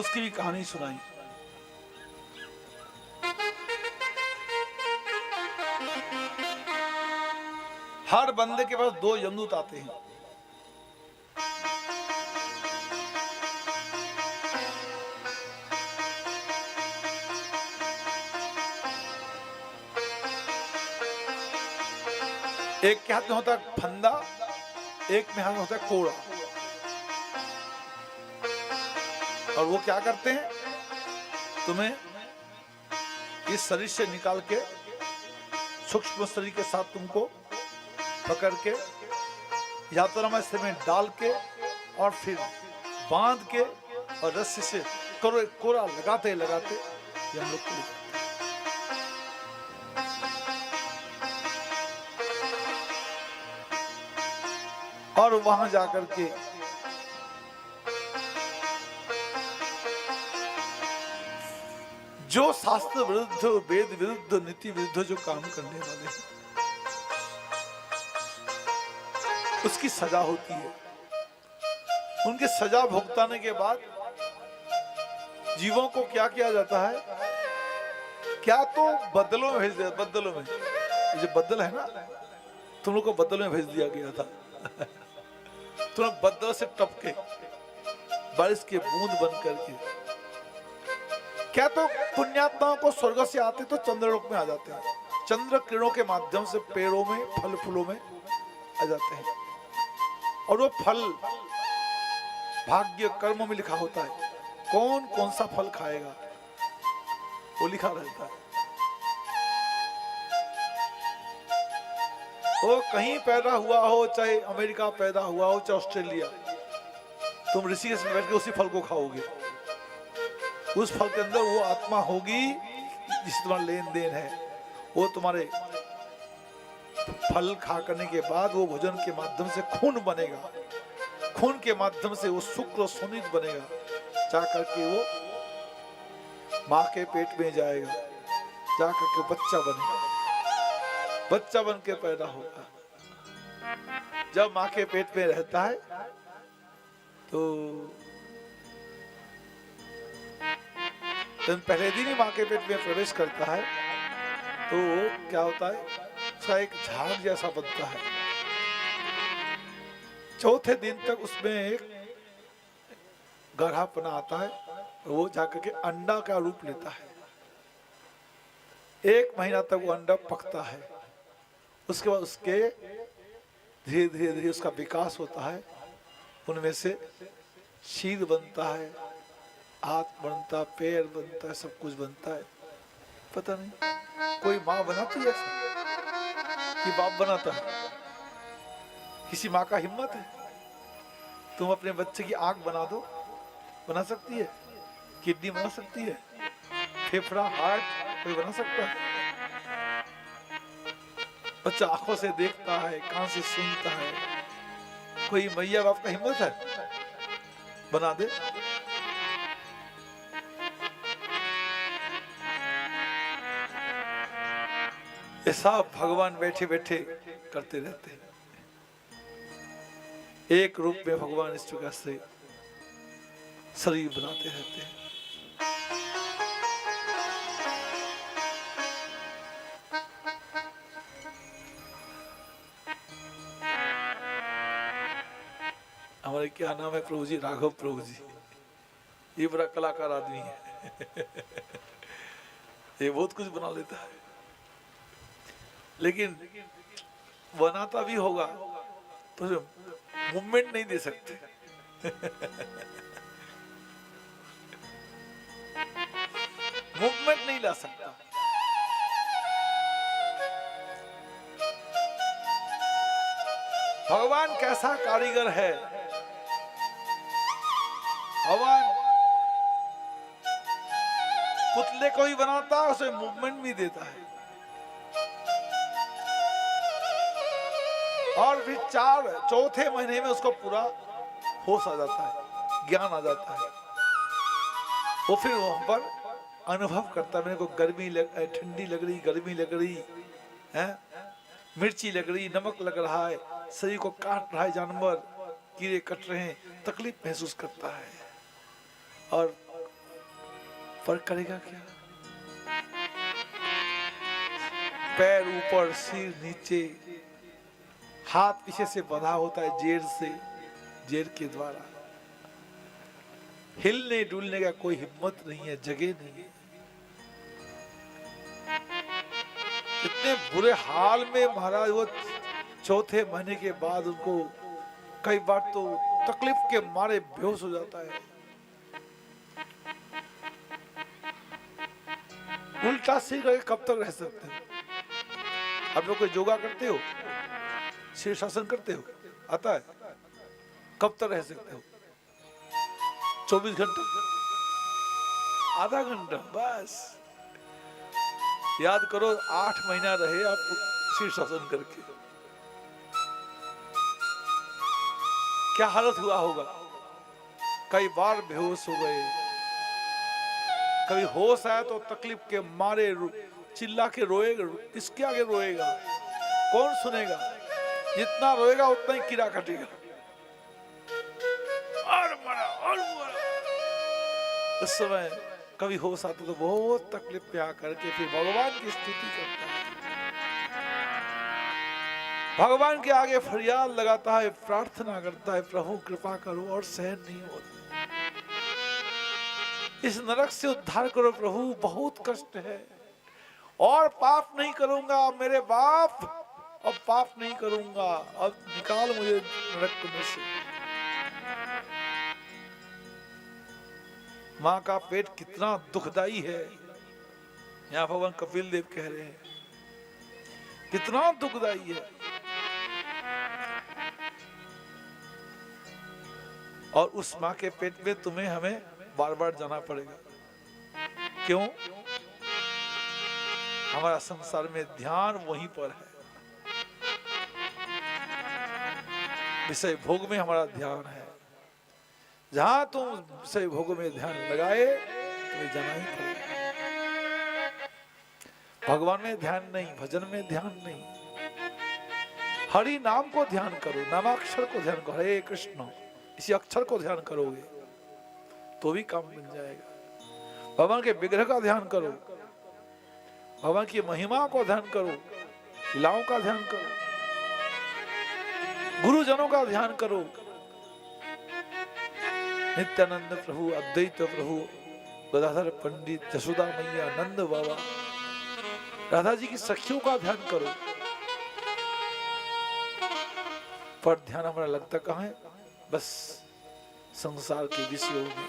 उसकी भी कहानी सुनाई। हर बंदे के पास 2 यमदूत आते हैं। एक के हाथ में होता है फंदा, एक में हाथ में होता है कोड़ा। और वो क्या करते हैं, तुम्हें इस शरीर से निकाल के सूक्ष्म शरीर के साथ तुमको पकड़ के यात्रा में डाल के और फिर बांध के और रस्सी से कोरा लगाते लगाते ये हम लोग को और वहां जाकर के जो शास्त्र विरुद्ध, वेद विरुद्ध, नीति विरुद्ध जो काम करने वाले हैं उसकी सजा होती है। उनकी सजा भुगताने के बाद जीवों को क्या किया जाता है, क्या तो बदलों में भेज दिया। बदलों में जो बदल है ना, तुम लोग को बदलों में भेज दिया गया था। तुम बदल से टपके बारिश के बूंद बन करके, क्या तो पुण्यात्माओं को स्वर्ग से आते तो चंद्रलोक में आ जाते हैं। चंद्र किरणों के माध्यम से पेड़ों में, फल फूलों में आ जाते हैं। और वो फल भाग्य कर्म में लिखा होता है, कौन कौन सा फल खाएगा वो लिखा रहता है। वो कहीं पैदा हुआ हो, चाहे अमेरिका पैदा हुआ हो, चाहे ऑस्ट्रेलिया, तुम ऋषिकेश में बैठ के उसी फल को खाओगे। उस फल के अंदर वो आत्मा होगी जिससे तुम्हारा लेन देन है। वो तुम्हारे फल खा करने के बाद वो भोजन के माध्यम से खून बनेगा, खून के माध्यम से वो शुक्र सोनित बनेगा, जा करके वो माँ के पेट में जाएगा, जा करके बच्चा बनेगा, बच्चा बन के पैदा होगा। जब माँ के पेट में रहता है तो पहले दिन ही माँ के पेट में प्रवेश करता है तो क्या होता है, उसका एक झाग जैसा बनता है। चौथे दिन तक उसमें एक गाढ़ापना आता है, वो जाकर के अंडा का रूप लेता है। 1 महीना तक वो अंडा पकता है। उसके बाद उसके धीरे धीरे धीरे उसका विकास होता है। उनमें से शीर बनता है, हाथ बनता है, पैर बनता है, सब कुछ बनता है। पता नहीं कोई माँ बनाती है ऐसा कि बाप बनाता है? किसी माँ का हिम्मत है? तुम अपने बच्चे की आंख बना दो, बना सकती है? किडनी बना सकती है? फेफड़ा, हार्ट कोई बना सकता है? बच्चा आंखों से देखता है, कान से सुनता है। कोई मैया बाप का हिम्मत है बना दे? ये सब भगवान बैठे बैठे करते रहते हैं। एक रूप में भगवान इस प्रकार से शरीर बनाते रहते हैं। हमारे क्या नाम है प्रभु जी? राघव प्रभु जी। ये बड़ा कलाकार आदमी है। ये बहुत कुछ बना लेता है, लेकिन बनाता भी होगा तो मूवमेंट नहीं दे सकते। मूवमेंट नहीं ला सकता। भगवान कैसा कारीगर है। भगवान पुतले को ही बनाता है, उसे मूवमेंट भी देता है। और फिर चौथे महीने में उसको पूरा होश आ जाता है, ज्ञान आ जाता है। वो फिर वहां पर अनुभव करता है, मेरे को ठंडी लग रही, गर्मी लग रही है, मिर्ची लग रही, नमक लग रहा है, शरीर को काट रहा है जानवर, कीड़े कट रहे हैं, तकलीफ महसूस करता है। और फर्क करेगा क्या? पैर ऊपर, सिर नीचे, हाथ पीछे से बंधा होता है जेर से, जेर के द्वारा। हिलने डुलने का कोई हिम्मत नहीं है, जगह नहीं है। इतने बुरे हाल में महाराज वो चौथे महीने के बाद उनको कई बार तो तकलीफ के मारे बेहोश हो जाता है। उल्टा सिर करके कब तक रह सकते हो? आप लोग कोई योगा करते हो, शीर्षासन करते हो, आता है? कब तक रह सकते हो? 24 घंटा, आधा घंटा बस। याद करो 8 महीना रहे आप शीर्षासन करके, क्या हालत हुआ होगा? कई बार बेहोश हो गए, कभी होश आया तो तकलीफ के मारे चिल्ला के रोएगा। किसके आगे रोएगा? कौन सुनेगा? जितना रोएगा उतना ही कीड़ा कटेगा। और मरा और मरा। उस समय कभी होश आता तो बहुत तकलीफ पे आकर के फिर भगवान की स्तुति करता है, भगवान के आगे फरियाद लगाता है, प्रार्थना करता है, प्रभु कृपा करो और सहन नहीं होता, इस नरक से उद्धार करो प्रभु, बहुत कष्ट है, और पाप नहीं करूंगा मेरे बाप, अब पाप नहीं करूंगा, अब निकाल मुझे नरक में से। मां का पेट कितना दुखदाई है, यहाँ भगवान कपिल देव कह रहे हैं, कितना दुखदाई है। और उस मां के पेट में तुम्हें हमें बार बार जाना पड़ेगा। क्यों? हमारा संसार में ध्यान वहीं पर है, विषय भोग में हमारा ध्यान है। जहां तुम विषय भोग में ध्यान लगाए तुम्हें जाना ही पड़ेगा। भगवान में ध्यान नहीं, भजन में ध्यान नहीं, हरि नाम को ध्यान करो, नामाक्षर को ध्यान करो, हरे कृष्ण इसी अक्षर को ध्यान करोगे तो भी काम बन जाएगा। भगवान के विग्रह का ध्यान करो, भगवान की महिमा को ध्यान करो, लीलाओं का ध्यान करो, गुरुजनों का ध्यान करो, नित्यानंद प्रभु, अद्वैत प्रभु, गदाधर पंडित, जसोदा मैया, नंद बाबा, राधा जी की सखियों का ध्यान करो। पर ध्यान हमारा लगता कहाँ है? बस संसार के विषयों में,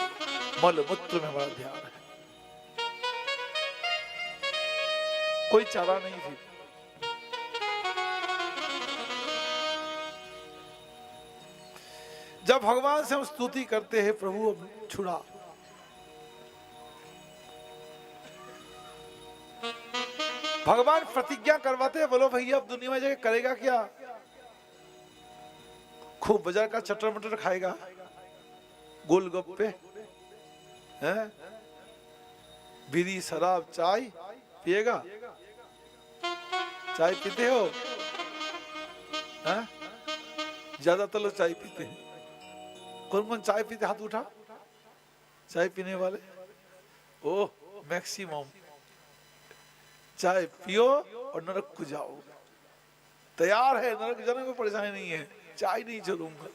मल मूत्र में हमारा ध्यान है, कोई चारा नहीं थी। जब भगवान से हम स्तुति करते हैं, प्रभु छुड़ा, भगवान प्रतिज्ञा करवाते हैं, बोलो भैया अब दुनिया में जाके करेगा क्या? खूब बाजार का चटर मटर खाएगा, गोलगप्पे हैं, बीड़ी शराब चाय पिएगा? चाय पीते हो? हैं? ज्यादातर लोग चाय पीते हैं। कौन कौन चाय पीते? हाथ उठा। चाय पीने वाले? ओह, मैक्सिमम। चाय पियो और नरक को जाओ। तैयार है, नरक जाने में परेशानी नहीं है, चाय नहीं छोड़ूंगा।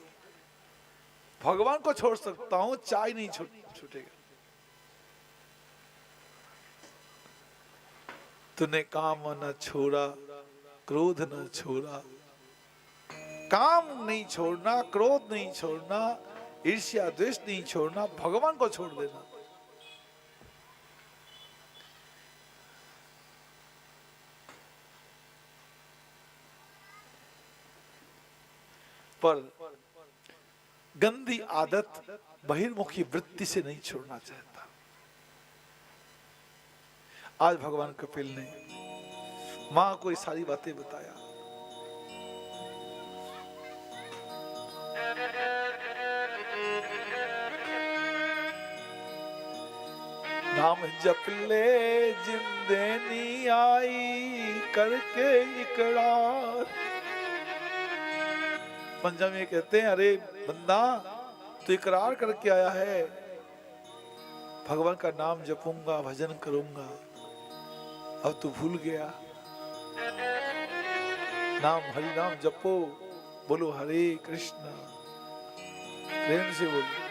भगवान को छोड़ सकता हूं, चाय नहीं छूटेगा। तूने काम न छोड़ा, क्रोध न छोड़ा। काम नहीं छोड़ना, क्रोध नहीं छोड़ना, ईर्ष्या द्वेष नहीं छोड़ना, भगवान को छोड़ देना। पर गंदी आदत बहिर्मुखी वृत्ति से नहीं छोड़ना चाहता। आज भगवान कपिल ने मां को ये सारी बातें बताया। नाम जप ले जिंदे नी आई, करके इकरार। पंजाबी कहते हैं, अरे बंदा तू इकरार करके आया है, भगवान का नाम जपूंगा, भजन करूंगा। अब तू भूल गया। नाम हरि नाम जपो, बोलो हरे कृष्णा, प्रेम से बोलो।